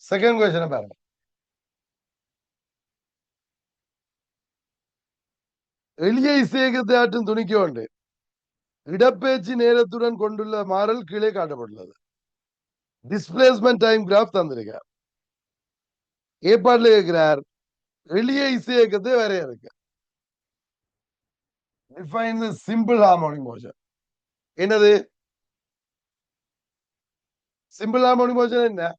Second question பாருங்க. எளிய இசையகத்தை ஆற்றும் துணிக்கு உண்டு இடப்பெயர்ச்சி நேரத்துடன் கொண்டுள்ள மாறல் கீழே காட்டப்பட்டுள்ளது. டிஸ்பிளேஸ்மெண்ட் டைம் கிராஃப் தந்திருக்கார். ஏற்பாடுல இருக்கிறார் எளிய இசையகத்தை வரையறுக்க. Define the simple harmonic motion. என்னது சிம்பிள் ஹார்மோனிக் மோஷன்? என்ன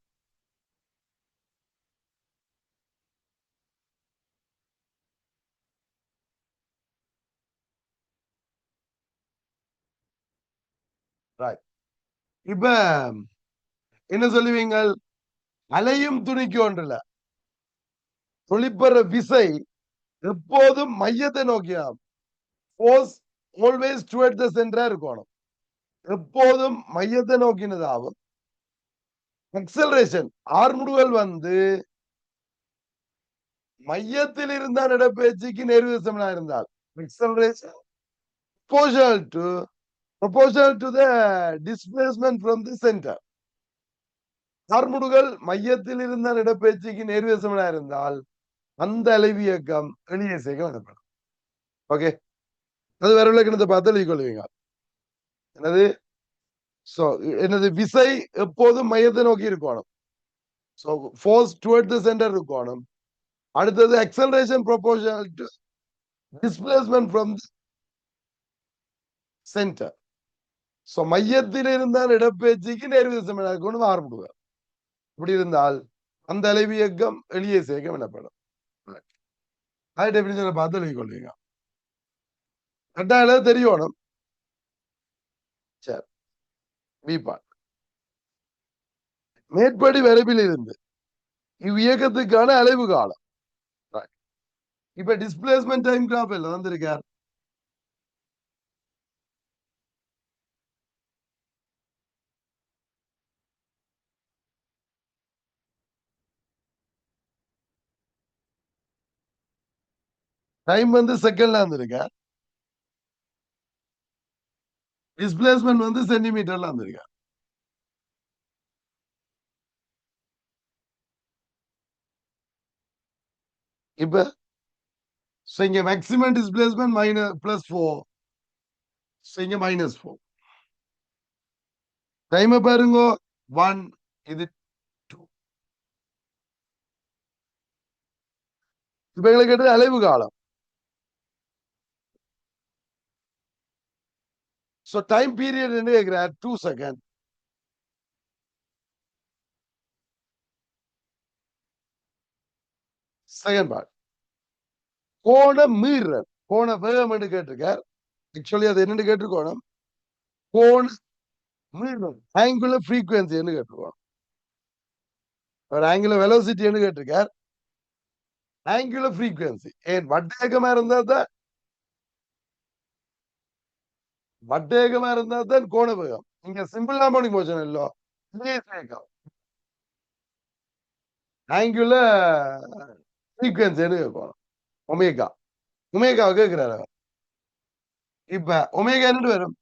இப்ப என்ன சொல்லுவீங்க? அலையும் துணிக்கு ஒன்றுல தொழிற்பெற விசை எப்போதும் மையத்தை நோக்கியாம். ஃபோர்ஸ் ஆல்வேஸ் டுவர்ட்ஸ் தி சென்டரா இருக்கணும். எப்போதும் மையத்தை நோக்கினதாகும். எக்ஸலரேஷன் ஆர்முடுகள் வந்து மையத்தில் இருந்தால் இடப்பெயர்ச்சிக்கு நேர்விசமனா இருந்தால் acceleration proportional to the displacement from the center. ஆர்முடுகள் மையத்தில் இருந்தால் இடப்பெயர்ச்சிக்கு நேர்விசமனா இருந்தால் அந்த அலைவியக்கம் எளிய இசைகள் எனப்படும். ஓகே, அது வேற விளக்கணத்தை பார்த்து எழுதிக் கொள்வீங்க. என்னது என்னது விசை எப்போதும் மையத்தை நோக்கி இருக்கணும். So force towards the center இருக்கணும். அடுத்தது acceleration proportional to displacement from the center. So மையத்தில் இருந்தால் இடப்பெயர்ச்சிக்கு நேர்விசம் எனக்கொண்டு ஆரம்பிடுவார். இப்படி இருந்தால் அந்த அலைவியக்கம் எளிய இசையக்கம் எனப்படும். அது டெபினிஷனை பார்த்து எழுதிக் கொள்வீங்க. கட்டாயம் தெரியணும். சரி, மேற்படி வரைவில் இருந்து இவ்வியக்கத்துக்கான அலைவு காலம். இப்ப டிஸ்பிளேஸ்மெண்ட் டைம் கிராஃப் எல்லாம் வந்திருக்கார். டைம் வந்து செகண்ட்ல வந்திருக்கார். டிஸ்பிளேஸ்மெண்ட் வந்து சென்டிமீட்டர்ல வந்திருக்கார். இப்ப இங்க மேக்சிமம் டிஸ்பிளேஸ்மெண்ட் +4, இங்க -4. டைம் பாருங்க 1, இது 2. இப்ப எங்களுக்கு கேட்டது அலைவு காலம். சோ டைம் பீரியட் என்ன கேட்கிறார்? 2 செகண்ட். செகண்ட் பார்ட் கோண மீறல், கோண வேகம் என்று கேட்டிருக்கார். ஆக்சுவலி அது என்னன்னு கேட்டிருக்கோம், கோண மீறல் ஆங்குலர் ஃப்ரீக்வன்சி என்று கேட்டிருக்கோம். ஒரு ஆங்குலர் வெலோசிட்டி என்று கேட்டிருக்கார். ஆங்குலர் ஃப்ரீக்வன்சி ஏன் வட்டேகமா இருந்தா தான் கோண வேகம். இங்க சிம்பிள் ஹார்மோனிக் மோஷன் இல்லோ, ஆங்குலர் ஃப்ரீக்வன்சி கேட்கணும். ஒமேகா ஒமேகாவை கேட்கிறாரு. இப்ப ஒமேகா என்ன வரும்?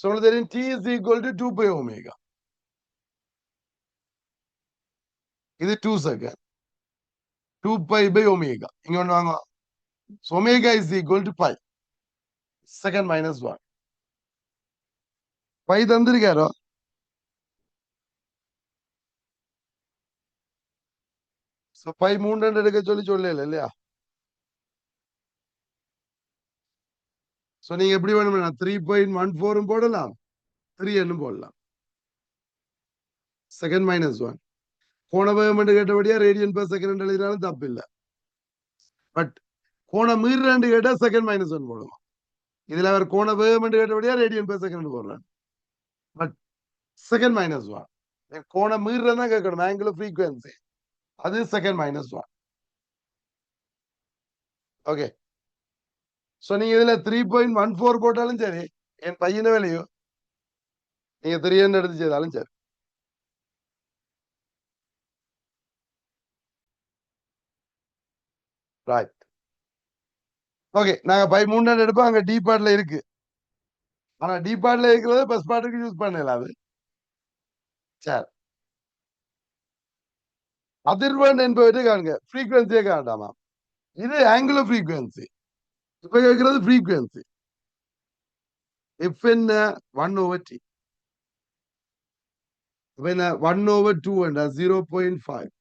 சொல்ல தெரியும். T is equal to 2 pi omega. இது 2 செகண்ட். 2 pi by omega. இங்க ஒண்ணு வாங்க. So omega is equal to pi. Second minus 1. pi தந்திருக்காரோ? So pi 3 எடுக்க சொல்லல இல்லையா? சோ நீங்க எப்படி வேணும்னா 3.14 போடலாம், 3 என்னும் போடலாம். செகண்ட் -1 கோண வேகம் என்று கேட்டபடியா ரேடியன் பெர் செகண்ட் எழுதினாலும் தப்பு இல்லை. பட் கோண மீறண்டு கேட்டா செகண்ட் -1 போடுவோம். இதுல அவர் கோண வேகம் என்று கேட்டபடியா ரேடியன் பெர் செகண்ட் போடுறான். பட் செகண்ட் -1 கோண மீறதான் கேட்கணும். ஆங்குலர் ஃப்ரீக்வன்சி அது செகண்ட் -1. ஓகே, சோ நீங்க இதுல 3.14 போட்டாலும் சரி, என் பையன வேலையோ நீங்க 3 எடுத்து செய்தாலும் சரி. ரைட். ஓகே, நாங்க 3 எடுப்போம். அங்க டி பார்ட்ல இருக்கு. ஆனா டி பார்ட்ல இருக்கிறது பஸ் பார்ட்டுக்கு யூஸ் பண்ணல அது. சரி, அதிர்வெண் என்பவற்றை காணுங்க, ஃப்ரீக்வன்சியை காண்டாமா. இது ஆங்குலர் ஃப்ரீக்வன்சி. இப்ப கேட்கிறது ஃப்ரீக்வன்சி. எஃப் என்ன 1/t. அப்ப என்ன 1/2 என்றா 0.5.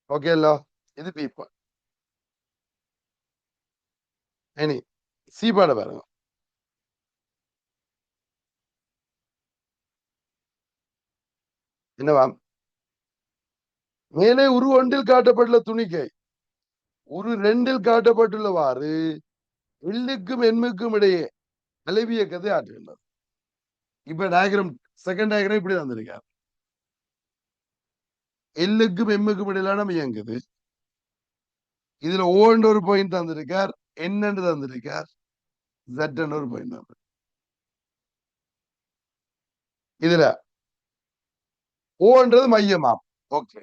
ஓகே இல்ல, இது பி பார்ட். இனி சி பார்ட் பாருங்க. என்னவா, மேலே உரு ஒன்றில் காட்டப்பட்டுள்ள துணிக்கை உரு ரெண்டில் காட்டப்பட்டுள்ளவாறு எல்லுக்கும் எண்ணுக்கும் இடையே அலைவியக்கத்தை ஆற்றுகின்றது. இப்ப டயக்ராம், செகண்ட் டயக்ராம் இப்படி தந்திருக்கார். எல்லுக்கும் எம்முக்கும் இடையிலான இயங்குது. இதுல ஓன்ற ஒரு பாயிண்ட் தந்திருக்கார், என்னன்னு தந்திருக்கார், ஜெட் ஒரு பாயிண்ட் தந்திருக்கார். இதுல ஓன்றது மையமாம். ஓகே,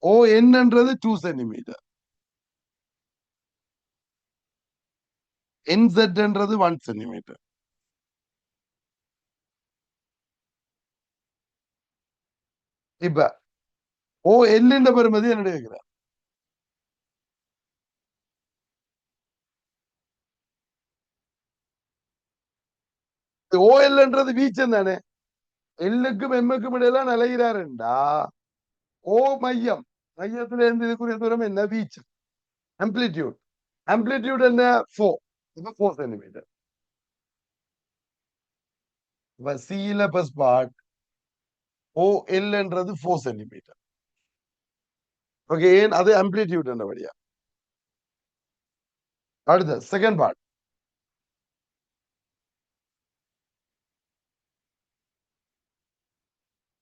ஓ என்னன்றது 2 சென்டிமீட்டர், என்செட்ன்றது 1 சென்டிமீட்டர். இப்ப ஓ எல்லுன்ற பெருமதி என்ன கேட்கிறார்? ஓ எல்ன்றது வீச்சம் தானே. எல்லுக்கும் எம்முக்கும் இடையில நிலைகிறாருண்டா ஓ மையம், மையத்துல இருந்து இதுக்குரிய தூரம் என்ன, வீச்சம், ஆம்ப்ளிடியூட். ஆம்ப்ளிடியூட் என்ன 4, இப்ப 4 சென்டிமீட்டர். இப்ப சில பஸ் பார்ட் ஓ எல்ன்றது 4 சென்டிமீட்டர். ஓகே, ஏன் அது ஆம்ப்ளிடியூட் என்றபடியா. அடுத்த செகண்ட் பார்ட்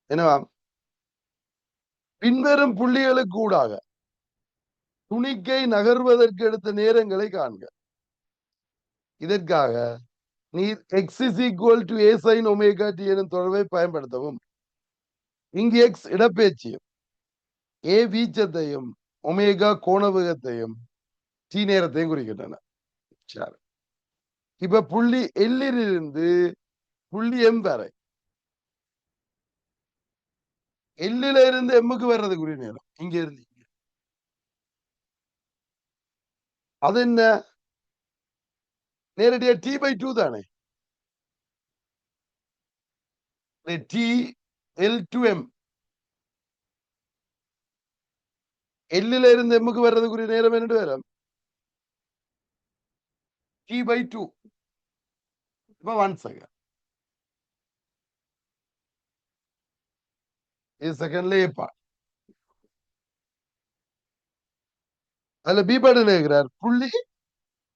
என்னவா, பின்வரும் புள்ளிகளுக்கு கூடாக துணிக்கை நகர்வதற்கு எடுத்த நேரங்களை காண்க. இதற்காக நீர் X is equal to A sine omega T எனும் தொடர்பை பயன்படுத்தவும். இங்கு எக்ஸ் இடப்பெயர்ச்சியும், ஏ வீச்சத்தையும், ஒமேகா கோணவேகத்தையும், டி நேரத்தையும் குறிக்கின்றன. சரி, இப்ப புள்ளி எல்லிலிருந்து புள்ளி எம் வரை, எல்லில இருந்து எம்முக்கு வர்றதுக்குரிய நேரம் இங்க இருந்து அது என்ன, நேரடியா T/2 தானே. டி எல் டு எம், எல்லில இருந்து எம்முக்கு வர்றதுக்குரிய நேரம் என்ன வரும், T/2. இப்ப 1 செகண்ட், இது செகண்ட்ல ஏ பார்ட். அதுல பி பார்ட் இருக்கிறார், புள்ளி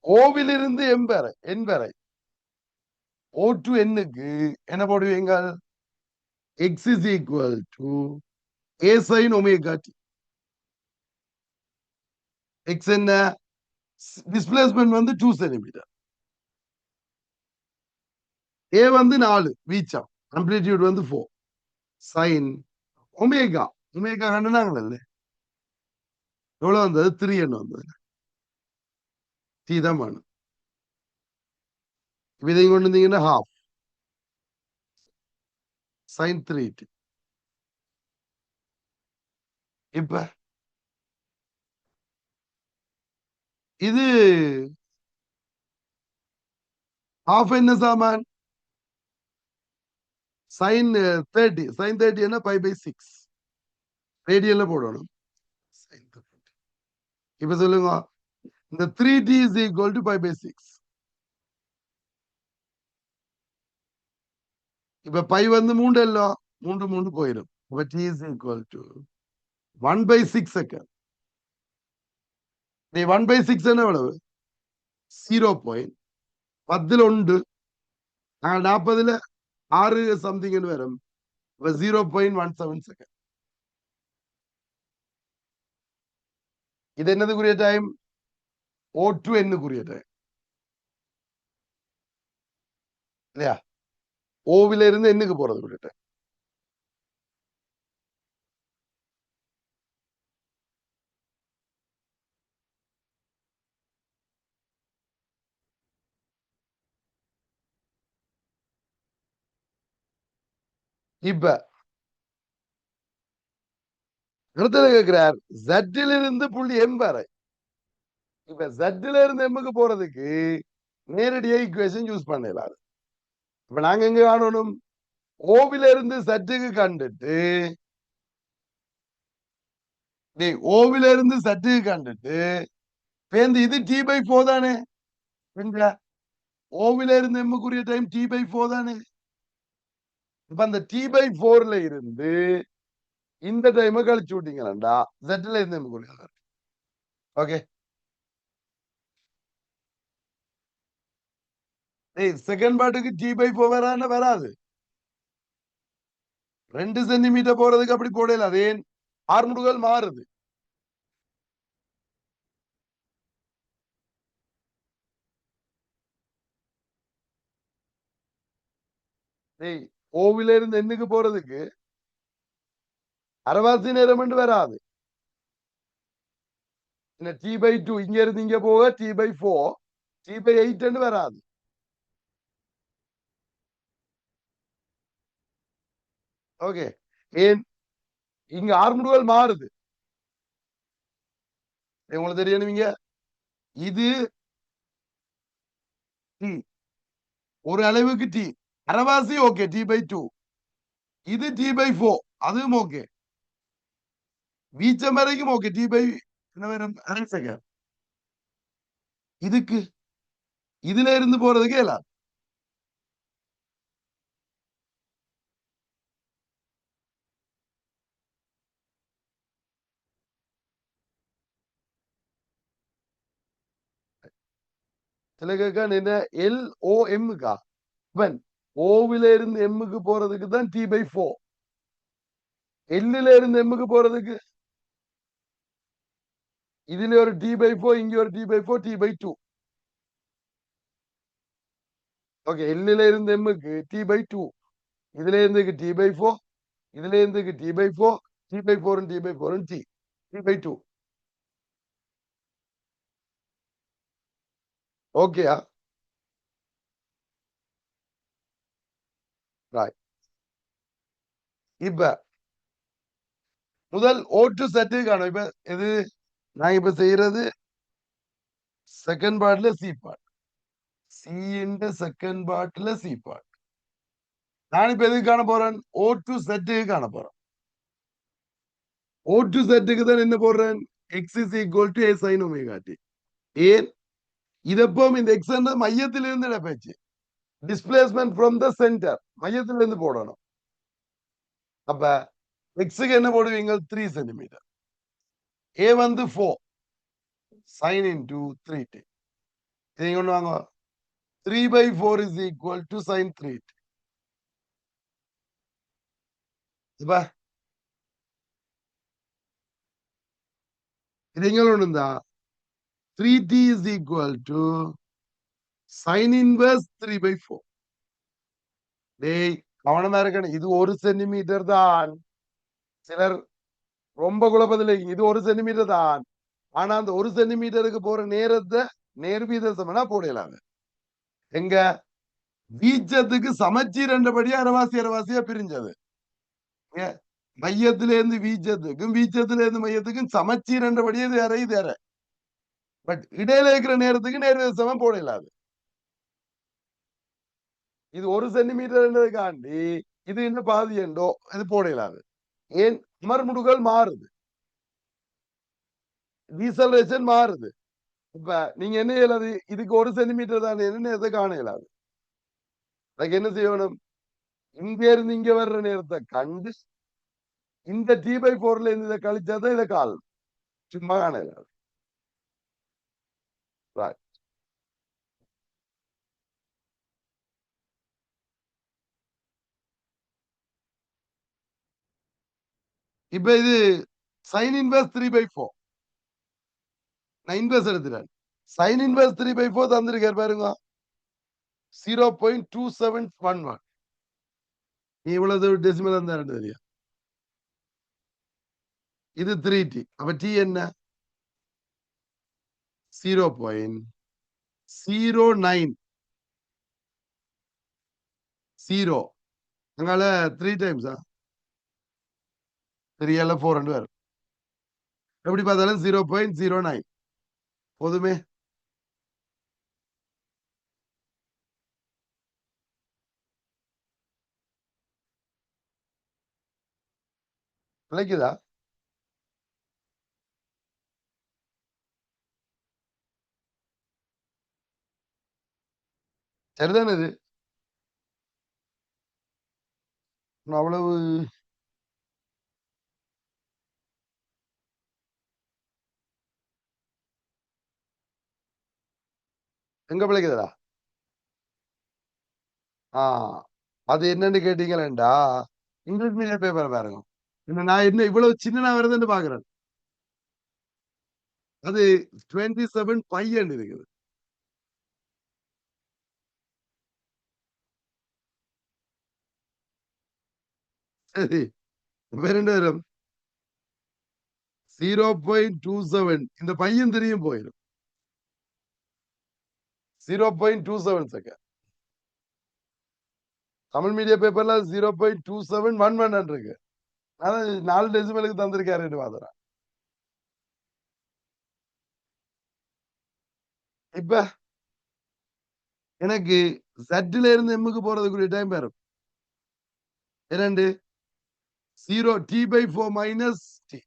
ஓவிலிருந்து எம் வரை, என் வரை, ஓ டு என்னுக்கு என்ன போடுவீங்க, X is equal to A sine omega T. X என்ன, டிஸ்பிளேஸ்மெண்ட் வந்து 2 சென்டிமீட்டர், ஏ வந்து 4 வீச்சம், ஆம்ப்ளிடியூட் வந்து 4, சைன் ஒமேகா, ஒமேகா கண்டுனாங்கல்ல, எவ்வளவு வந்தது, 3 என்ன வந்தது, டி தான் வேணும். இதையும் கொண்டு வந்தீங்கன்னா ஹாஃப் சைன் 3t. இப்ப இது ஹாஃப் என்ன சாமான், சைன் 30, சைன் 30 என்ன 5/6 ரேடியல்ல போடணும். இப்ப சொல்லுங்க, இந்த 3t இஸ் ஈக்குவல் டு 5/6. இப்ப பை வந்து 3 எல்லாம் 3 3 போயிடும். அப்ப t is equal to 1/6 second. நீ 1/6 என்ன எவ்வளவு, 0.10 1, நாங்கள் 40ல 6 சம்திங் வரும், 0.17 செகண்ட். இது என்னதுக்குரிய டைம், ஓ டு என்னுக்குரிய டைம் இல்லையா, ஓவில இருந்து என்னுக்கு போறதுக்குரிய டைம். இப்ப இடத்துல கேட்கிறார் ஜட்டில் இருந்து புள்ளி எம் வரை. இப்ப ஜட்டில இருந்து எம்முக்கு போறதுக்கு நேரடியா ஈக்குவேஷன் யூஸ் பண்ணலாம். இப்ப நாங்க எங்க காணணும்? ஓவில இருந்து சட்டுக்கு கண்டுட்டு ஓவில இருந்து சட்டுக்கு கண்டுட்டு பேருந்து இது டி பை போர் தானே. ஓவில இருந்து எம்முக்குரிய டைம் டி பை போர் தானே. இப்ப அந்த டி பை போர்ல இருந்து இந்த டைம் கழிச்சு விட்டீங்களா ஜெட்ல இருந்து எம்முக்குரிய. ஓகே, செகண்ட் பார்ட்டுக்கு டி பை போர் வரான்னு வராது. 2 சென்டிமீட்டர் போறதுக்கு அப்படி போடல. அதே ஆர்முடுகள் மாறுது. ஓவில இருந்து எண்ணுக்கு போறதுக்கு அரவாசி நேரம் வராது. டி பை 2 இங்க இருந்து இங்க போக டி பை 4 டி பை 8 வராது. ஓகே, ஏன் இங்க ஆர்முடுகள் மாறுது. உங்களுக்கு தெரியணுங்க. இது டி ஒரு அளவுக்கு டி அரவாசி ஓகே டி பை 2. இது டி பை 4 அதுவும் ஓகே. வீச்சம் வரைக்கும் ஓகே டி பை என்ன வரும் அரை செகண்ட். இதுக்கு இதுல இருந்து போறதுக்கு இல்ல. சில கேட்க என்ன எல் ஓ எம்முக்கா ஓவில இருந்து எம்முக்கு போறதுக்கு தான் டி பை 4. எல்லுல இருந்து எம்முக்கு போறதுக்கு இதுல ஒரு டி பை 4 இங்க ஒரு T by 4 T by 2. Okay, எல்லுல இருந்து எம்முக்கு டி பை 2. இதுல இருந்து டி பை 4 இதுல இருந்து T by 4 T by 4 T by 4 T T by 2. ஓகேயா? ரைட். இப்ப முதல் ஓட்டு செட்டு காணும். இப்ப இது நான் இப்ப செய்யறது செகண்ட் பார்ட்ல சி பார்ட். சி இந்த செகண்ட் பார்ட்ல சி பார்ட். நான் இப்ப எதுக்கு காண போறேன்? ஓ டு செட்டுக்கு காண போறேன். ஓ டு செட்டுக்கு தான் என்ன போடுறேன்? X is equal to A sine omega T. ஏன் இதப்போ இந்த எக்ஸ் மையத்திலிருந்து இடப்பெயர்ச்சி டிஸ்பிளேஸ்மெண்ட் ஃப்ரம் த சென்டர் மையத்திலிருந்து போடணும். அப்ப எக்ஸுக்கு என்ன போடுவீங்க? 3 சென்டிமீட்டர். ஏ 4 சைன் இன்டூ 3t. இதை கொண்டு வாங்க. 3/4 is equal to sin 3t. இப்ப இது எங்க இருந்தா 3t is equal to sin inverse 3/4. டேய் கவனமா இருக்கணும். இது 1 சென்டிமீட்டர் தான். சிலர் ரொம்ப குழப்பத்தில் இது 1 சென்டிமீட்டர் தான். ஆனா அந்த 1 சென்டிமீட்டருக்கு போற நேரத்தை நேர்வீத சமனா போடலாங்க. எங்க வீச்சத்துக்கு சமச்சீர் என்றபடியா அரவாசி அரவாசியா பிரிஞ்சது. மையத்திலிருந்து வீச்சத்துக்கும் வீச்சத்துல இருந்து மையத்துக்கும் சமச்சீர் என்றபடியே இது அறை இது அறை. பட் இடையில இருக்கிற நேரத்துக்கு நேர்வீத சமம் போடலாது. இது 1 சென்டிமீட்டர் காண்டி இது என்ன பாதி என்றோ இது போடலாது. ஏன் அமர்முடுகள் மாறுது, டீசலரேஷன் மாறுது. இப்ப நீங்க என்ன இயலாது? இதுக்கு 1 சென்டிமீட்டர் தான் என்ன காண இயலாது. அதுக்கு என்ன செய்யணும்? இங்க இருந்து இங்க வர்ற நேரத்தை கண்டு இந்த டி பை 4ல இருந்து இதை கழிச்சாதான் இதை கால் சும்மா காண இயலாது. இப்ப இது சைன் இன்வெர்ஸ் 3/4. நான் இன்வெர்ஸ் எடுத்துறேன். சைன் இன்வெர்ஸ் 3/4 தந்திருக்காரு பாருங்க 0.2711. இவ்வளவு டெசிமல் தான் தெரியும். இது 3t. அப்ப t என்ன? 0.09 0 அங்கால 3 டைம்ஸா 3 அல்ல 4 வரும். எப்படி பார்த்தாலும் 0.09 போதுமே. விளைக்குதா? சரிதானே இது? அவ்வளவு எங்க பிழைக்குதா? அது என்னன்னு கேட்டீங்களேண்டா, இங்கிலீஷ் மீடியம் பேப்பர் பாருங்க. நான் என்ன இவ்வளவு சின்ன வருதுன்னு பாக்குறேன். அது 27 பையன் இருக்குது. சரி, ரெண்டு வரும் 0.27. இந்த பையன் தெரியும் போயிடும் 0.27 செகண்ட். தமிழ் மீடியம் பேப்பர்ல 0.2711 இருக்கு. ஆனா 4 டெசிமலுக்கு தந்திருக்காரு பாக்குறேன். இப்ப எனக்கு சட்டில இருந்து எம்முக்கு போறதுக்குரிய டைம் வரும் 2 0 t/4 மைனஸ் டி.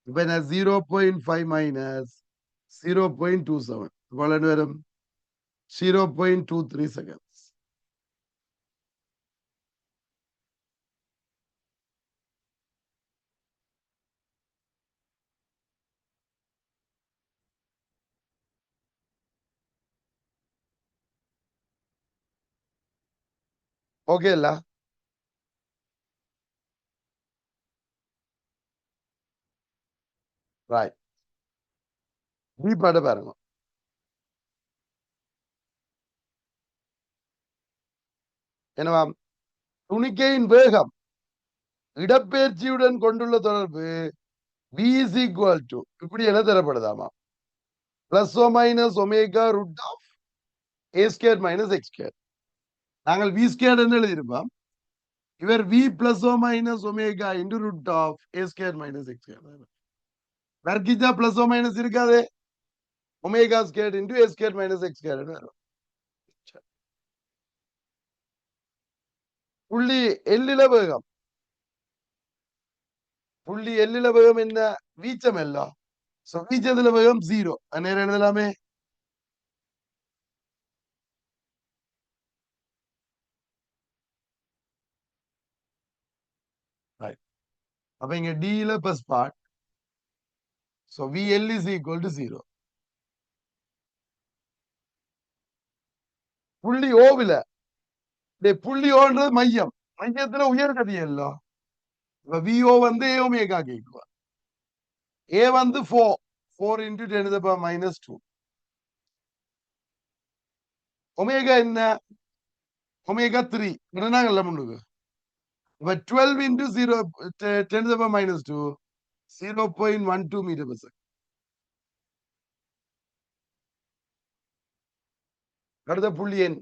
இப்ப நான் 0.5 மைனஸ் 0.27 இவ்வளவு வரும் 0.23 செகண்ட். ஓகே இல்ல? ரைட். பி பாட்டு பாருங்க. என்னவா? துணிக்கையின் வேகம் இடப்பெயர்ச்சியுடன் கொண்டுள்ள தொடர்பு v is equal to இப்படி என தரப்படுதாமா? Plus or minus omega root of A square minus X square. நாங்கள் வி ஸ்கேர் என்று எழுதியிருப்போம். இவர் V plus or minus omega into root of A square minus X square. வர்க்கிச்சா பிளஸ் ஓ மைனஸ் இருக்காது. Omega square into A square minus X square வரும். புள்ளி எல்லில வேகம். புள்ளி எல்லில வேகம் என்ன? வீச்சம் எல்லாம். வீச்சத்துல வேகம் 0. நேரம் எழுதலாமே. அப்ப இங்க D ல plus part. So VL is equal to 0. புள்ளி ஓவில புள்ளி ஓன்றது மையம். மையத்துல உயர்கதி எல்லாம். இப்ப VO வந்து A ஒமேகா கேக்குவா. A வந்து 4. 4 into 10 to the power minus 2. Omega என்ன? ஒமேகா 3. இடனாங்கல்ல முன்னுக்கு. இப்ப 12 into 0 10 to the power minus 2 0.12 meter per second. அடுத்த புள்ளி எண்.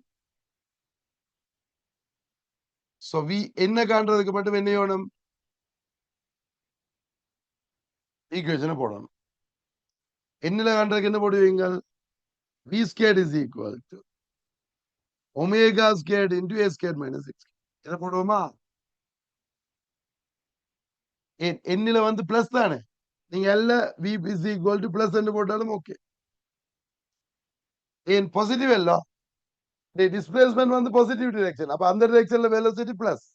So V என்ன காண்றதுக்கு மட்டும் என்ன வேணும்? ஈக்குவேஷனை போடணும். என்னல காண்றதுக்கு என்ன போடுவீங்க? V squared is equal to omega squared into a squared minus x. இதை போடுவோமா? எண்ணில வந்து பிளஸ் தானே. நீங்க எல்ல V is equal to plus என்று போட்டாலும் ஓகே. ஏன் பாசிட்டிவ் எல்லாம் டிஸ்பிளேஸ்மென்ட் வந்து பாசிட்டிவ் டிரெக்ஷன். அப்ப அந்த டிரெக்ஷன்ல வெலோசிட்டி பிளஸ்.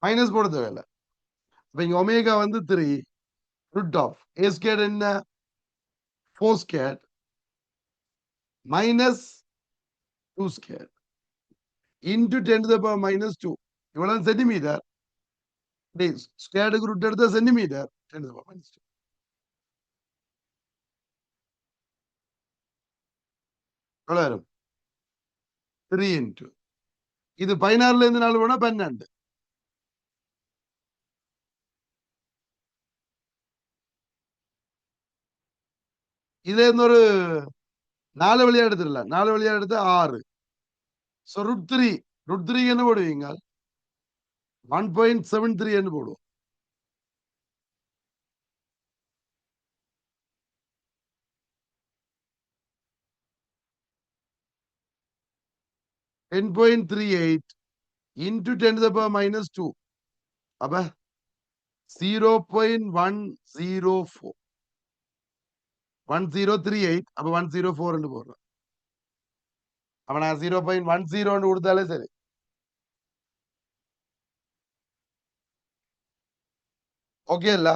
மைனஸ் போட தேவையில்ல. அப்ப இங்க ஒமேகா வந்து 3 ரூட் ஆஃப் ஏ ஸ்கேர் என்ன 4 square minus 2 square into 10 to the power minus 2. இவ்வளவு சென்டிமீட்டர். ஸ்கேருக்கு ரூட் எடுத்த centimetre 10 to the power minus 2. எவ்வளவு 3 இன்டு இது 16ல இருந்து 4 போனா 12. இதுல இருந்து ஒரு 4 வழியா எடுத்துடலாம். 4 வழியா எடுத்து 6. சோ √3 என்ன போடுவீங்க? 1.73 என்று போடுவோம். (10.38) into 10⁻². அப்ப 0.104. 1038 அப்ப 104 என்று போடுறோம். அப்ப நான் 0.10 கொடுத்தாலே சரி. ஓகே இல்ல?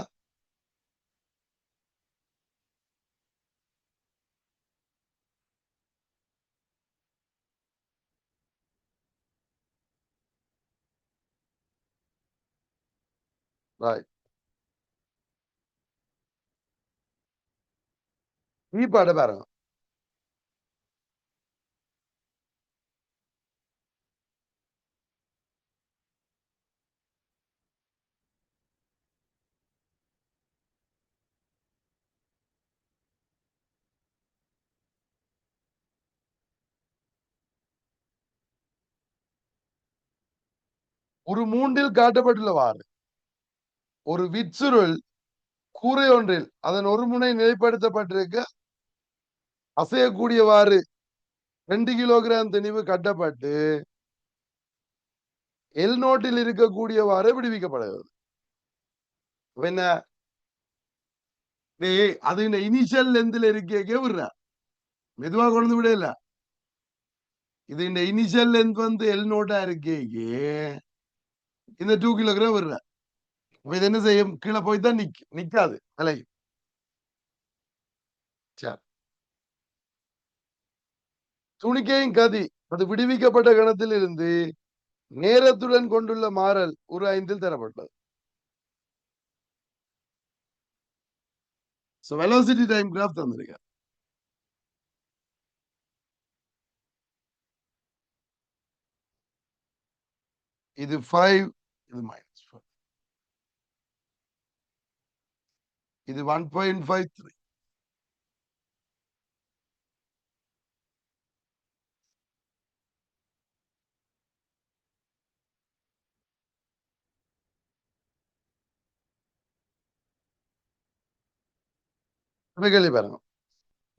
ரைட். பாட பாருங்க. ஒரு மூன்றில் காட்டப்பட்டுள்ளவாறு ஒரு விச்சுருள் கூரை ஒன்றில் அதன் ஒரு முனை நிலைப்படுத்தப்பட்டிருக்க அசையக்கூடியவாறு 2 கிலோகிராம் திணிவு கட்டப்பட்டு எல் நோட்டில் இருக்கக்கூடியவாறு விடுவிக்கப்படுகிறது. என்ன அது இந்த இனிஷியல் லென்த்ல இருக்கே விடுற மெதுவா கொண்டு விட இல்ல. இது இந்த இனிஷியல் லென்த் வந்து எல் நோட்டா இருக்கே இந்த 2 கிலோகிராம் விடுற. இது என்ன செய்யும்? கீழே போய் தான் நிக்காது அலை. துணிக்கையும் கதி அது விடுவிக்கப்பட்ட கணத்தில் இருந்து நேரத்துடன் கொண்டுள்ள மாறல் ஒரு 5 தரப்பட்டது. வெலோசிட்டி டைம் கிராஃப் தந்திருக்க. இது 5, இது -4. இது 1.53. கேள்வி பாருங்க.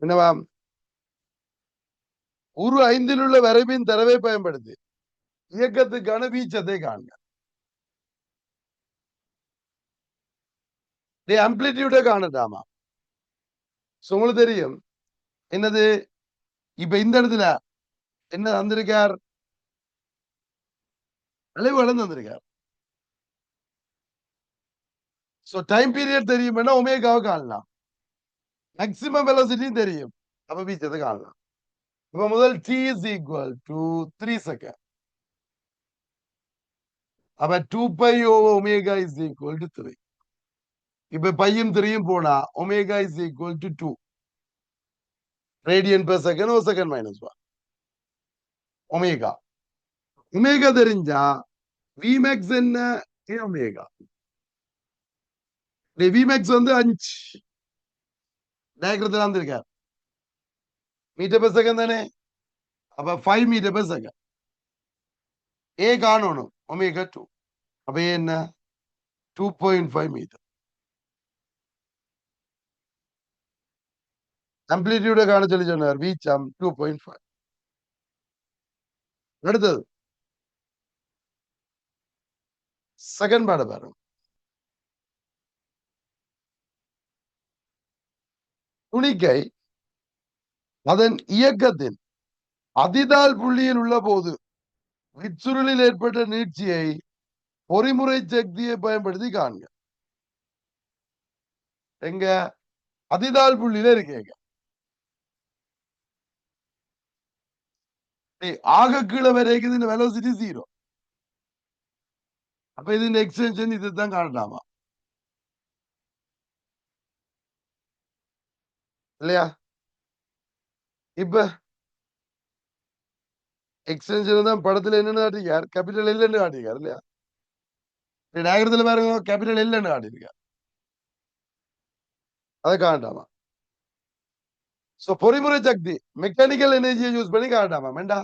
என்னவா? ஒரு 5 உள்ள வரைவின் தரவை பயன்படுத்தி இயக்கத்துக்கான வீச்சத்தை காண்க. ஆம்பிளிட்யூட காணட்டாமா. உங்களுக்கு தெரியும் என்னது? இப்ப இந்த இடத்துல என்ன தந்திருக்கார்? அலைவு அளந்து தந்திருக்கார். டைம் பீரியட் தெரியும், ஒமேகாவை காணலாம். மேக்சிமம் வெலோசிட்டியும் தெரியும், அப்ப வீச்சத்தை காணலாம். இப்ப முதல் t is equal to 3 second. அப்ப 2 pi over omega is equal to 3. இப்ப பையும் 3யும் போனா omega is equal to 2 radian per second or second minus 1 omega. omega தெரிஞ்சா vmax என்ன? a omega. vmax வந்து 5 டயக்ரத்துல வந்திருக்கார். மீட்டர் per second தானே? அப்ப 5 மீட்டர் per second. a காணணும் omega 2. அப்ப என்ன? 2.5 மீட்டர். ஆம்பிளிட்யூட காண சொல்லி சொன்னார். வீச்சம் 2.5. அடுத்தது செகண்ட் பாட பாருங்க. துணிக்கை அதன் இயக்கத்தின் அதிதால் புள்ளியில் உள்ள போது விச்சுருளில் ஏற்பட்ட நீட்சியை பொறிமுறை சக்தியை பயன்படுத்தி காண்க. எங்க? அதிதால் புள்ளியில இருக்கேங்க. ஆக கீழே வரைக்கும் இந்த வெலோசிட்டி 0. அப்ப இது எக்ஸ்டென்ஷன் இதுதான் காணலாமா இல்லையா? இப்ப எக்ஸ்டென்ஷன் தான் படத்துல என்னன்னு காட்டிருக்கார்? கேபிட்டல் எல்ன்னு காட்டிருக்காரு இல்லையா? நகரத்துல பாருங்க, கேபிட்டல் எல்ன்னு காட்டிருக்கார். அதை காண்டாமா. பொறிமுறை சக்தி மெக்கானிக்கல் எனர்ஜியை யூஸ் பண்ணி காட்டாமா வேண்டா.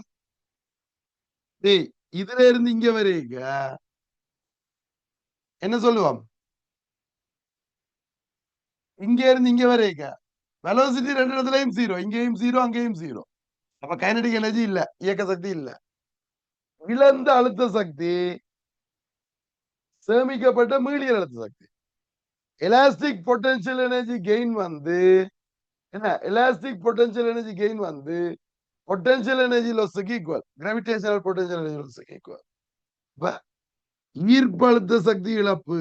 டேய் இதுல இருந்து இங்க வரைக்க என்ன சொல்லுவோம்? இங்க இருந்து இங்க வரைக்க வெலோசிட்டி ரெண்டு இடத்துலயும் ஜீரோ, இங்கேயும் ஜீரோ, அங்கேயும் ஜீரோ. அப்ப கைனடிக் எனர்ஜி இல்ல, இயக்க சக்தி இல்ல. இழந்த அழுத்த சக்தி சேமிக்கப்பட்ட மீளியல் அழுத்த சக்தி. எலாஸ்டிக் பொட்டன்ஷியல் எனர்ஜி கெயின் வந்து என்ன? எலாஸ்டிக் பொட்டன்ஷியல் எனர்ஜி கெயின் வந்து பொட்டன்ஷியல் எனர்ஜி லாஸ்க்கு ஈக்குவல், கிராவிடேஷனல் பொட்டன்ஷியல் எனர்ஜி லாஸ்க்கு ஈக்குவல். அப்ப ஈர்ப்பழுத்த சக்தி இழப்பு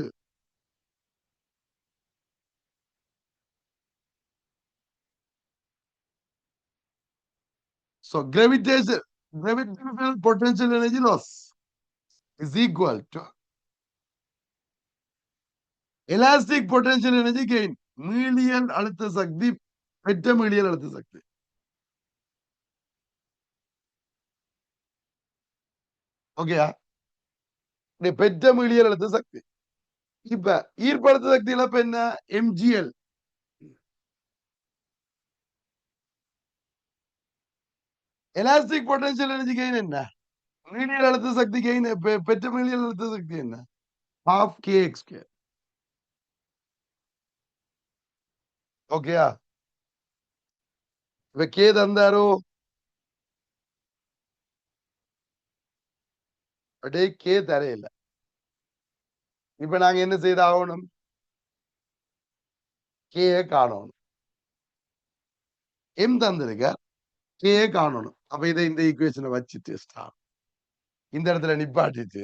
so gravitational potential energy loss is equal to elastic potential energy gain. மீளியல் அழுத்த சக்தி பெற்ற மீளியல் அழுத்த சக்தி. ஓகேயா? பெற்ற மீளியல் அழுத்த சக்தி. இப்ப ஈர்ப்பழுத்த சக்தி இழப்பு என்ன? MGL. Elastic potential energy gain என்ன? மீளியல் அழுத்த சக்தி கெயின் பெற்ற மீளியல் அழுத்த சக்தி என்ன? Half K X square. ஓகேயா? இப்ப கே தந்தாரோ? அடே கே தரையில. இப்ப நாங்க என்ன செய்த ஆகணும்? கே காணணும். எம் தந்திருக்க, கே காணணும். அப்ப இதை இந்த ஈக்குவேஷனை வச்சுட்டு ஸ்டார் இந்த இடத்துல நிப்பாட்டிட்டு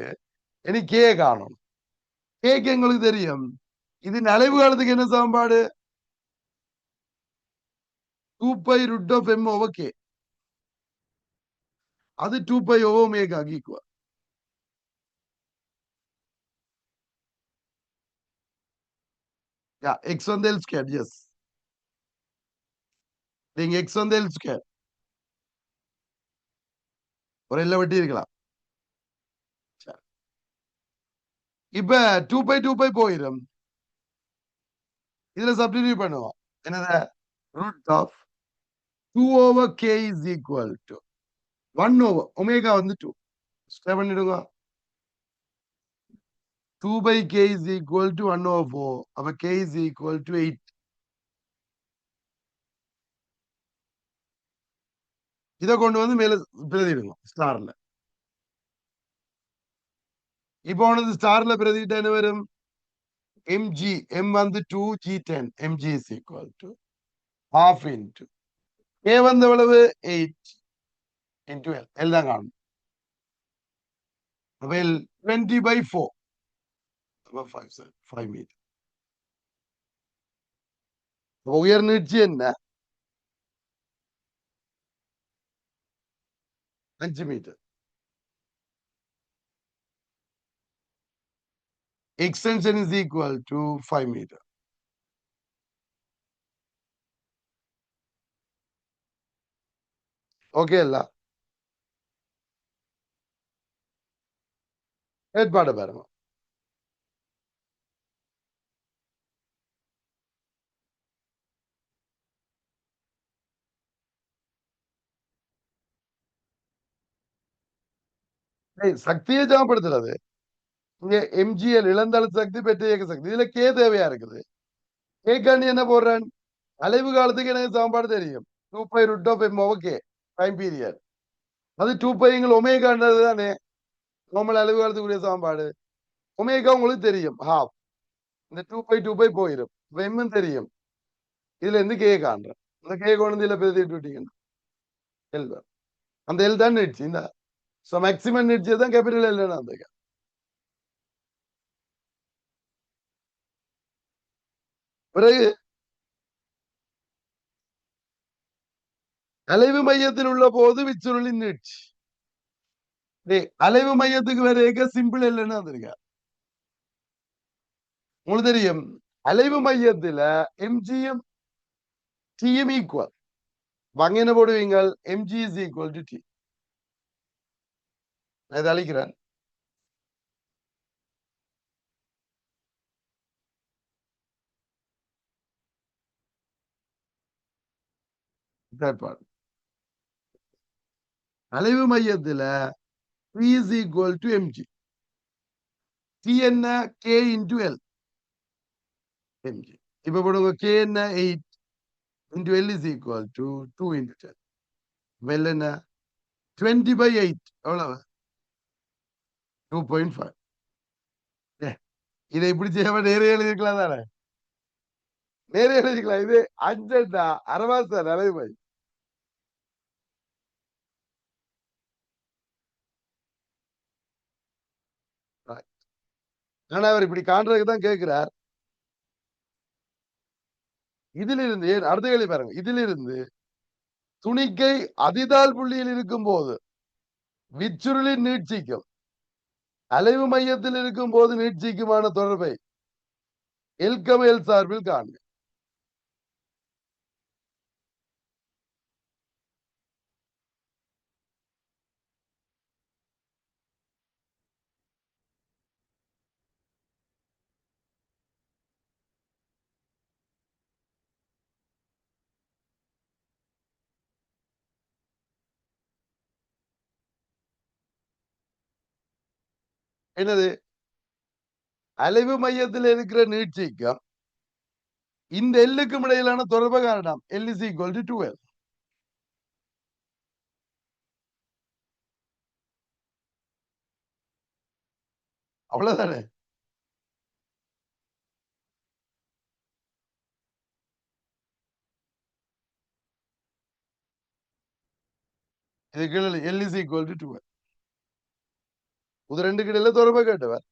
இனி கே காணணும். கேக்கு எங்களுக்கு தெரியும். இது அலைவு காலத்துக்கு என்ன சமன்பாடு? 2π√m/k. அது 2π/ω ஈக்குவல். எக்ஸ் வந்து எல் ஸ்கொயர். எஸ், நீங்க எக்ஸ் வந்து எல் ஸ்கொயர் ஒரு எல்ல வெட்டி இருக்கலாம். இப்ப 2π போயிடும். இதுல சப்ஸ்டிடியூட் பண்ணுவோம். என்னது? √2/k is equal to 1/ω வந்து 2. ஸ்கொயர் பண்ணிடுங்க. 2/k is equal to 1/4. அப்ப k is equal to 8. இதை கொண்டு வந்து மேல பிரதிடுங்க ஸ்டார்ல. இப்போ உனது ஸ்டார்ல பிரதிட்டா என்ன வரும்? எம்ஜி, எம் வந்து 2g10, mg is equal to half into k வந்து எவ்வளவு? 8 into l. l தான் காணும். அப்ப l 20/4. அப்ப 5 மீட்டர். உயர் நீட்சி என்ன? 5 metre. Extension is equal to 5 meter. Okay இல்ல? ஏற்பாடு பாருங்க. சக்தியை சமப்படுத்துறது. இங்க எம்ஜிஎல் இழந்த அழுத்த சக்தி பெற்ற இயக்க சக்தி. இதுல கே தேவையா இருக்குது. கேக்காண்டி என்ன போடுறேன்? அலைவு காலத்துக்கு எனக்கு சமன்பாடு தெரியும். 2π√m/k time period. அது 2π ஒமேகான்றது தானே நார்மல் அலைவு காலத்துக்குரிய சமன்பாடு. ஒமேகா உங்களுக்கு தெரியும், ஹாஃப். இந்த 2π போயிடும். எம் தெரியும். இதுல இருந்து கே காண்றேன். இந்த கே கொண்டு வந்து இதுல பிரதிட்டு விட்டீங்கன்னா எல். அந்த எல் தான் நீட்சி. இந்த மேக்சிமம் நீட்சி தான் கேபிட்டல் எல். அந்த பிறகு அலைவு மையத்தில் உள்ள போது விச்சுருளின் நீட்சி. அலைவு மையத்துக்கு வரைக்க சிம்பிள் இல்லைன்னு வந்திருக்க. உங்களுக்கு தெரியும் அலைவு மையத்துல எம்ஜிஎம் டிஎம் ஈக்குவல். வாங்க என்ன போடுவீங்க? MG is equal to T. நான் இதை அழிக்கிறேன். அலைவு மையத்துல P is equal to mg. T என்ன k into L mg. இப்ப போடுங்க k என்ன 8 into L is equal to 2 into 10. L என்ன 20 by 8 எவ்வளவு 2.5. இதை இப்படி செய்ய நேரே எழுதிக்கலாம் தானே, நேரே எழுதிக்கலாம். இது 5 அரவாச நிலைமை. ஆனா அவர் இப்படி காண்றதுக்கு தான் கேட்கிறார். இதிலிருந்து அடுத்த கேள்வி பாருங்க. இதிலிருந்து துணிக்கை அதிதால் புள்ளியில் இருக்கும் போது விச்சுருளின் நீட்சிக்கும் அலைவு மையத்தில் இருக்கும் போது நீட்சிக்குமான தொடர்பை எல்கமேல் சார்பில் காண்க. என்னது அலைவு மையத்தில் இருக்கிற நீட்சிக்கும் இந்த எல்லுக்கும் இடையிலான தொடர்பை காணலாம். L is equal to 2L. அவ்வளவுதானே. இதுக்கு L is equal to 2L. இது ரெண்டுக்கு இடையில தொடர்பை கேட்டவர்.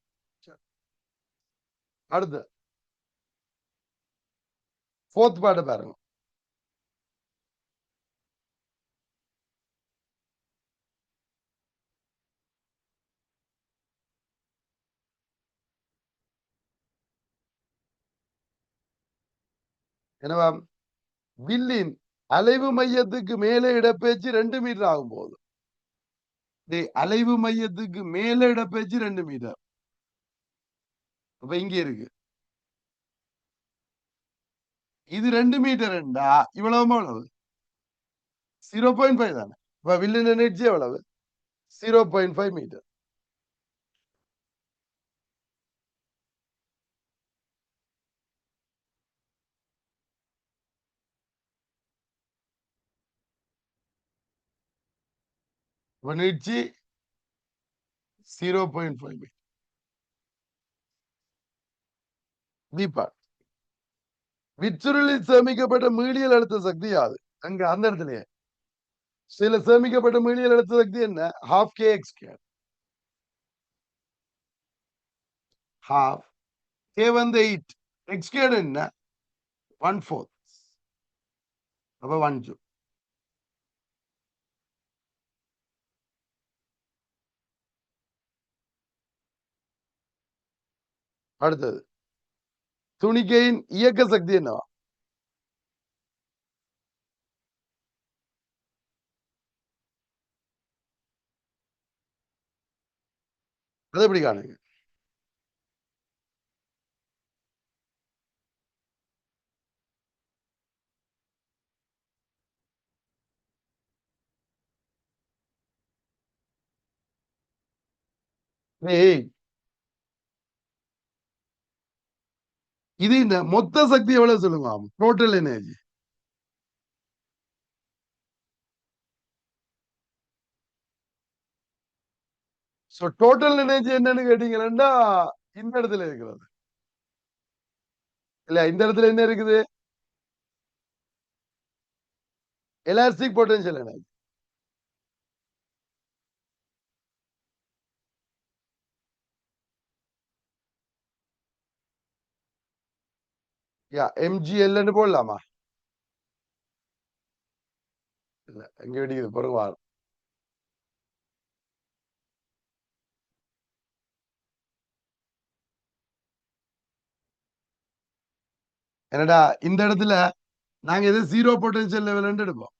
அடுத்து ஃபோர்த் பாட்டு பாருங்க. என்னவா வில்லின் அலைவு மையத்துக்கு மேலே இடப்பெயர்ச்சி 2 மீட்டர் ஆகும் போது அலைவு மையத்துக்கு மேலே இடப்பெயர்ச்சி 2 மீட்டர். அப்ப இங்க இருக்கு இது 2 மீட்டர் இவ்வளவு எவ்வளவு 0.5 தானே. இப்ப வில்லின் எனர்ஜி எவ்வளவு 0.5 மீட்டர். நீட்சி 0.5 மீட்டர். விச்சுருளில் சேமிக்கப்பட்ட மீளியல் அழுத்த சக்தி யாது? அங்க அந்த இடத்துலயே சில சேமிக்கப்பட்ட மீளியல் அழுத்த சக்தி என்ன? half kx square. half k வந்து 8 x square என்ன 1/4. அப்ப 1 joule. அடுத்தது துணிக்கையின் இயக்க சக்தி என்னவா? அது எப்படி காணுங்க? இது இந்த மொத்த சக்தி எவ்வளவு சொல்லுங்க? Total energy. டோட்டல் எனர்ஜி என்னன்னு கேட்டீங்கன்னா இந்த இடத்துல இருக்கிறது இல்ல. இந்த இடத்துல என்ன இருக்குது? Elastic potential energy. mgl போடலாமா? இல்ல எங்க வெடிக்குது பொறுங்க. என்னடா இந்த இடத்துல நாங்க எது 0 பொட்டன்ஷியல் லெவல் எடுப்போம்.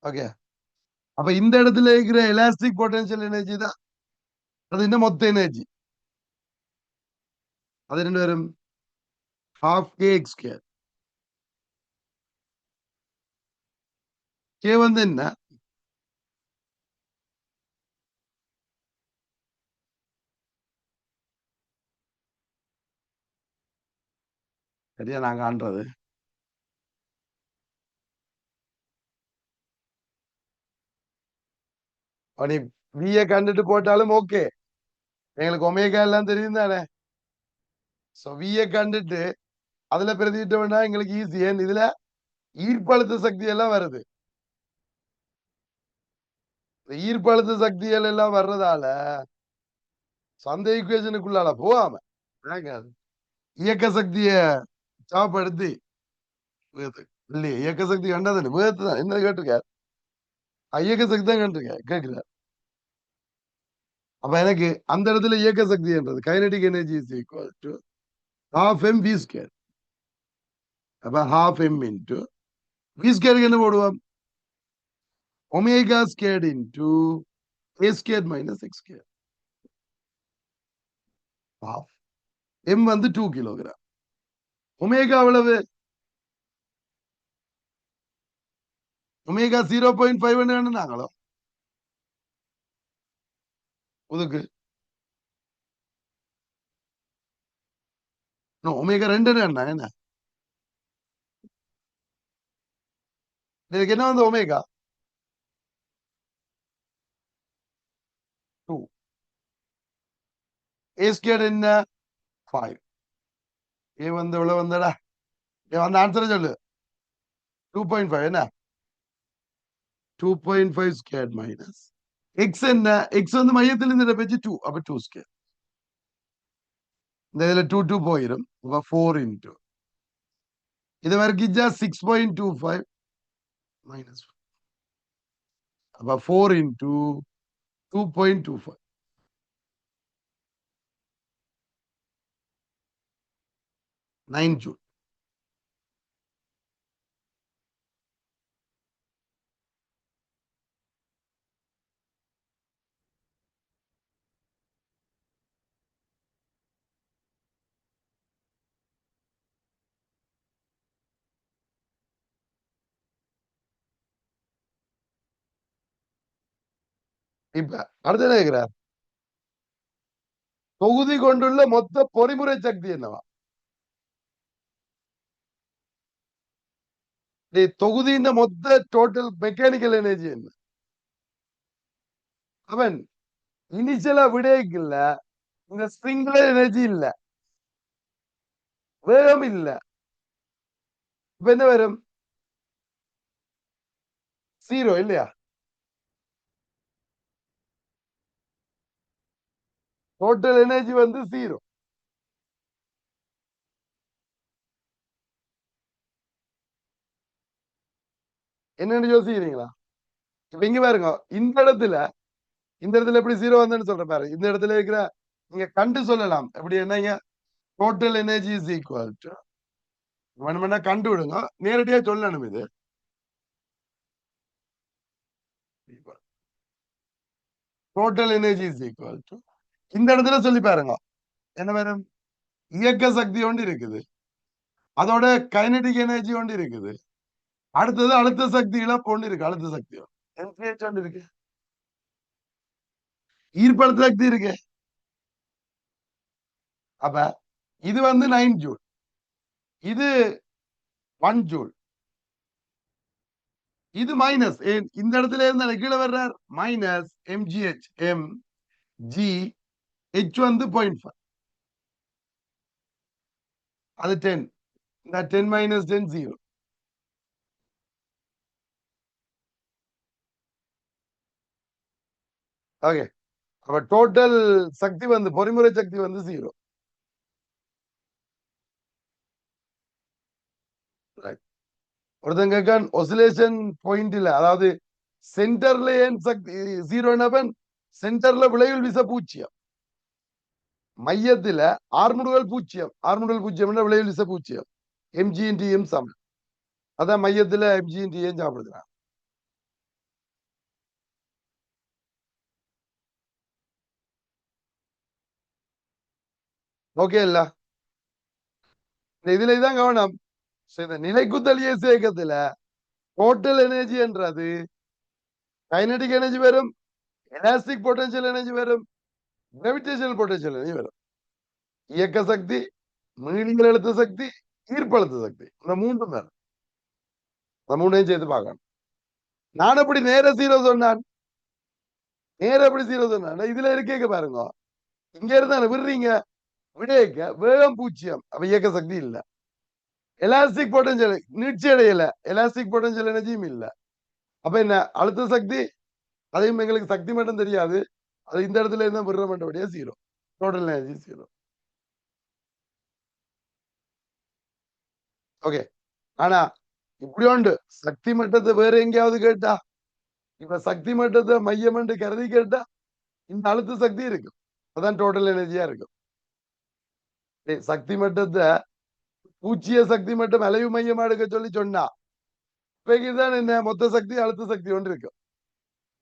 ஓகே. அப்ப இந்த இடத்துல இருக்கிற எலாஸ்டிக் பொட்டன்ஷியல் எனர்ஜி தான் அது இந்த மொத்த எனர்ஜி. அது 2 வரும் half kx square. கே வந்து என்ன? சரியா நான் காண்றது. நீ விய கண்டுட்டு போட்டாலும் ஓகே. எங்களுக்கு ஒமேகா எல்லாம் தெரியும் தானே. சோ விய கண்டுட்டு அதுல பிரதிட்டோம்னா எங்களுக்கு ஈஸி. ஏன் இதுல ஈர்ப்பழுத்த சக்தி எல்லாம் வருது. இந்த ஈர்ப்பழுத்த சக்திகள் எல்லாம் வர்றதால அந்த ஈக்குவேஷனுக்குள்ளால போகாம இயக்க சக்திய சாப்படுத்தி இல்லையே இயக்க சக்தி கண்டது வேகத்து தான் என்ன கேட்டிருக்காரு. இயக்க சக்தி தான் கேட்டிருக்காரு கேட்கிறார். அப்ப எனக்கு அந்த இடத்துல இயக்க சக்தி என்றது kinetic energy is equal to half m v square. அப்ப half m இன்டு v ஸ்கொயருக்கு என்ன போடுவோம்? Omega squared into a square minus x square. half m வந்து 2 கிலோகிராம். ஒமேகா எவ்வளவு? ஒமேகா 0.5 நாங்களோ உதுக்கு ஒமேகா 2 என்ன இதுக்கு என்ன வந்து ஒமேகா 2 a ஸ்கொயர் என்ன 5. ஏ வந்து எவ்வளவு வந்தடா? அந்த ஆன்சர் சொல்லு. 2.5 என்ன? 2.5 ஸ்கொயர் மைனஸ் எக்ஸ் என்ன? எக்ஸ் வந்து மையத்தில் இந்த பேச்சு 2 அப்ப 2 ஸ்கொயர். இந்த இதுல 2 2 போயிடும். அப்ப 4 இன்டு இது வரைக்கும் 6.25 மைனஸ் அப்ப 4 இன்டு 2.25 9 ஜூல். இப்ப அடுத்த என்ன கேட்கிறார்? தொகுதி கொண்டுள்ள மொத்த பொறிமுறை சக்தி என்னவா? தொகுதியின் மொத்த டோட்டல் மெக்கானிக்கல் எனர்ஜி என்ன? அவன் இனிஷியலா விடேக்கு இல்ல இந்த ஸ்ப்ரிங்ல எனர்ஜி இல்ல வேகம் இல்ல. இப்ப என்ன வரும்? 0 இல்லையா? டோட்டல் எனர்ஜி வந்து 0. என்னன்னு யோசிக்கிறீங்களா? இப்ப இங்க பாருங்க இந்த இடத்துல எப்படி 0 வந்தேன்னு சொல்ற பாரு. இந்த இடத்துல இருக்கிற நீங்க கண்டு சொல்லலாம் எப்படி என்னங்க total energy is equal to வேணும்னா கண்டு விடுங்க. நேரடியா சொல்லணும் இது. Total energy is equal to இந்த இடத்துல சொல்லி பாருங்க என்ன வரும்? இயக்க சக்தி ஒன்று இருக்குது. அதோட கைனடிக் எனர்ஜி ஒன்று இருக்குது. அடுத்தது அழுத்த சக்தி இழப்பு ஒன்று இருக்கு. அழுத்த சக்தி ஒன்று இருக்கு. ஈர்ப்பழுத்த சக்தி இருக்கு. அப்ப இது வந்து 9 ஜூல். இது 1 ஜூல். இது மைனஸ் இந்த இடத்துல இருந்து கீழே வர்றார் minus MGH M G H வந்து 0.5 அது 10. இந்த 10 மைனஸ் 10 0. ஓகே. அப்ப டோட்டல் சக்தி வந்து பொறிமுறை சக்தி வந்து 0. ஒருத்தன் கேட்கான் ஒசிலேஷன் பாயிண்ட்ல அதாவது சென்டர்ல ஏன் சக்தி 0 சென்டர்ல விளைவில் விச 0 மையத்துல ஆர்முடுகள் 0 ஆர்முடுகள் 0 விளைவில் விச 0 எம்ஜி இன்டி எம் சமம். அதான் மையத்துல எம்ஜி இன்டி எம் சாப்பிடுறான். ஓகே இல்ல? இதுல இதான் கவனம். இந்த நிலைக்குத்தல் இயக்கத்துல டோட்டல் எனர்ஜின்றது கைனடிக் எனர்ஜி வரும், எலாஸ்டிக் பொட்டன்ஷியல் எனர்ஜி வரும், கிராவிடேஷனல் பொட்டன்ஷியல் எனர்ஜி வரும். இயக்க சக்தி, மீளியல் அழுத்த சக்தி, ஈர்ப்பழுத்த சக்தி, இந்த மூன்றும் வரும். இந்த மூணையும் சேர்த்து பார்க்கணும். நான் எப்படி நேர ஜீரோ சொன்னான், நேர எப்படி ஜீரோ சொன்னான், இதுல இருக்கேக்க பாருங்க. இங்க இருந்தா விடுறீங்க, விடையக்க வேகம் பூஜ்ஜியம், அப்ப இயக்க சக்தி இல்ல. எலாஸ்டிக் பொட்டன்ஷியல் நீட்சி அடையல, எலாஸ்டிக் பொட்டன்ஷியல் எனர்ஜியும் இல்ல. அப்ப என்ன அழுத்த சக்தி, அதையும் எங்களுக்கு சக்தி மட்டும் தெரியாது. அது இந்த இடத்துல இருந்தா விடுற மட்டபடியா zero, total energy zero. Okay. ஆனா இப்படி உண்டு, சக்தி மட்டத்தை வேற எங்கேயாவது கேட்டா, இப்ப சக்தி மட்டத்தை மையம் என்று கருதி கேட்டா இந்த அழுத்த சக்தி இருக்கும், அதான் டோட்டல் எனர்ஜியா இருக்கும். சக்தி மட்டத்தை பூச்சிய சக்தி மட்டும் அலைவு மையமா எடுக்க சொல்லி சொன்னா இப்பதான் என்ன மொத்த சக்தி அழுத்த சக்தி ஒன்று இருக்கும்.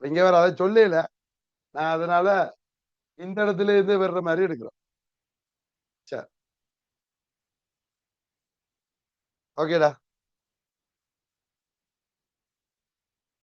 இங்க வேற அதை சொல்லல, நான் அதனால இந்த இடத்துல இருந்து வர்ற மாதிரி எடுக்கிறோம். சரி, ஓகேடா.